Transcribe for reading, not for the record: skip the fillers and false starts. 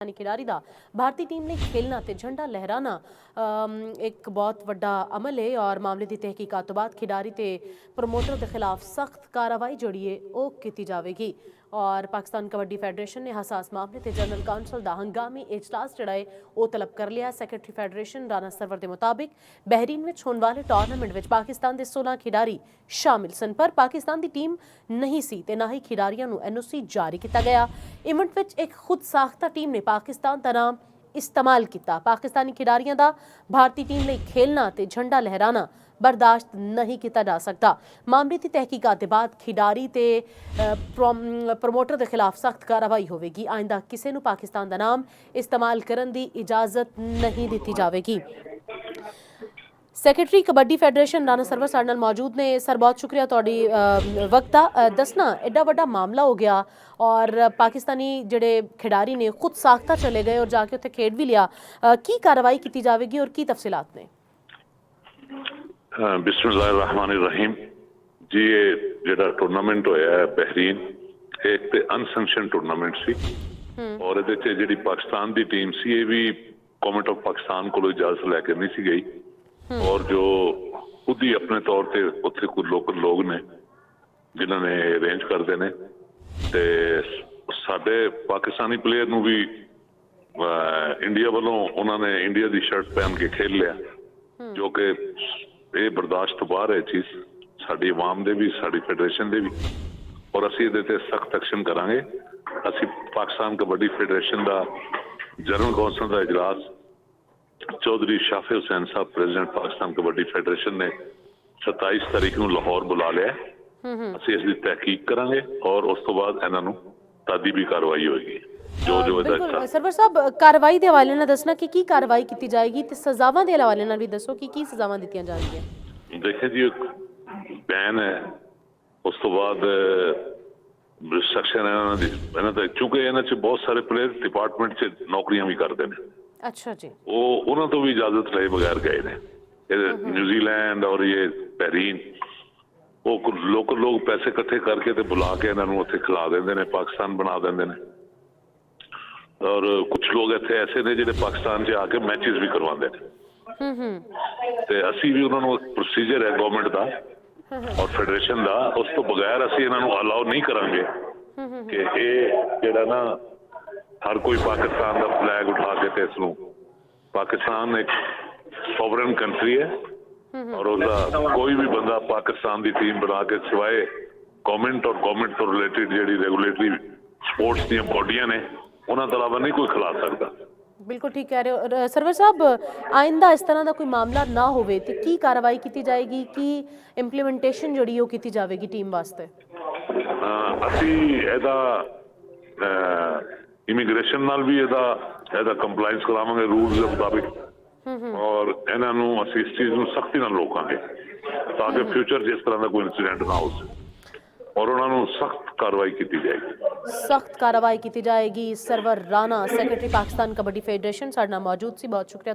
खिडारी का भारतीय टीम ने खेलना ते झंडा लहराना एक बहुत वड्डा अमल है और मामले की तहकीकात तो बाद खिडारी ते प्रमोटर के खिलाफ सख्त कार्रवाई जोड़ी है वो की जाएगी। और पाकिस्तान कबड्डी फेडरेशन ने हसास मामले ते जनरल काउंसिल का हंगामी इजलास जड़ा है वो तलब कर लिया। सैकटरी फेडरेशन राना सरवर के मुताबिक बहरीन में होने वाले टूर्नामेंट में पाकिस्तान के 16 खिडारी शामिल सन, पर पाकिस्तान की टीम नहीं सी ते ना ही खिडारियों को NOC जारी किया गया। इवेंट में एक खुद साख्ता टीम ने पाकिस्तान का नाम इस्तेमाल किया। पाकिस्तानी खिडारियों का भारतीय टीम में खेलना ते झंडा लहराना बर्दाश्त नहीं किया जा सकता। मामले की तहकीकात के बाद खिडारी ते प्रमोटर के खिलाफ सख्त कार्रवाई होगी। आइंदा किसी को पाकिस्तान का नाम इस्तेमाल करने की इजाजत नहीं दी जाएगी। सैकटरी कबड्डी फेडरेशन राना सरवर साडे नाल मौजूद ने। सर बहुत शुक्रिया तुहाडी वक्त दा। दसना एडा वड्डा मामला हो गया और पाकिस्तानी जिहड़े खिडारी ने खुद साख्ता चले गए और जाके उत्थे खेड भी लिया, की कार्रवाई की जाएगी और की तफसीलात ने? बिस्मिल्लाहिर्रहमानिर्रहीम जी, ये जिहड़ा टूर्नामेंट होया है बहरीन, एक ते अनसैंक्शन टूर्नामेंट सी और इहदे च जिहड़ी पाकिस्तान दी टीम सी ये भी गवर्नमेंट ऑफ पाकिस्तान कोलों इजाजत लैके नहीं सी गई और जो खुद ही अपने तौर पे उत्थे कुछ लोकल लोग ने जिन्हों ने अरेंज करते हैं ते साडे पाकिस्तानी प्लेयर नूं भी इंडिया वालों उन्होंने इंडिया की शर्ट पहन के खेल लिया, जो कि ये बर्दाश्त तो बाहर है चीज़ साडी आवाम दे भी साडी फेडरेशन दे भी, और असीं इहदे ते सख्त एक्शन करांगे। असीं पाकिस्तान कबड्डी फेडरेशन का जनरल कौंसल का इजलास चौधरी शाफी हुसैन साहब प्रेसिडेंट पाकिस्तान कबड्डी फेडरेशन ने 27 तारीख को लाहौर बुला लिया। असीं इसकी तहकीक करांगे और उस तो बाद इन्हां नूं तादीबी कार्रवाई होगी। बिल्कुल सरवर साहब, कार्रवाई के हवाले नाल दसना कि कार्रवाई की जाएगी ते सजावां दे हवाले नाल भी दसो कि सजावां दित्तियां जाणगियां। देखें जी, एक बैन है, उस तो बाद रिस्ट्रिक्शन है चूंकि इन्हां च बहुत सारे प्लेयर डिपार्टमेंट च नौकरियां भी करते हैं। अच्छा जी, वो उन्होंने तो भी इजाजत ले बगैर गए ने। न्यूजीलैंड और ये बहरीन वो लोकल लोग पैसे इकट्ठे करके ते बुला के इन्होंने उत्थे खिला देंगे ने, पाकिस्तान बना देंगे ने, और कुछ लोग इतने ऐसे ने जिहड़े पाकिस्तान से आके मैचेस भी करवाते हैं। ते असी भी उन्होंने प्रोसीजर है गवर्नमेंट का और फेडरेशन का, उस तो बगैर असी इन्होंने अलाउ नहीं करांगे कि ये जिहड़ा ना हर कोई पाकिस्तान का फ्लैग उठा के ते इसनूं, पाकिस्तान एक सॉवरन कंट्री है और उसका कोई भी बंदा पाकिस्तान की टीम बना के सिवाय गवर्नमेंट और गवर्नमेंट तो रिलेटेड जिहड़ी रेगुलेटरी स्पोर्ट्स दी बॉडियां ने उन्हां तो अलावा नहीं कोई खिला सकता। बिल्कुल ठीक कह रहे हो सरवर साहब। आइंदा इस तरह का कोई मामला ना होवे ते की कार्रवाई की जाएगी, की इंप्लीमेंटेशन जिहड़ी वो की जाएगी टीम वास्ते? असी एदा इमीग्रेशन नाल भी एदा कंप्लाइंस करावांगे रूल्स के मुताबिक और इन्हां नूं असी इस चीज़ नूं सख्ती नाल रोकांगे ताकि फ्यूचर च इस तरह का कोई इंसीडेंट ना हो और उन्हां नूं सख्त कार्रवाई की जाएगी। सख्त कार्रवाई की जाएगी। सरवर राना, सैकटरी पाकिस्तान कबड्डी फेडरेशन साडे नाल मौजूद सी। बहुत शुक्रिया।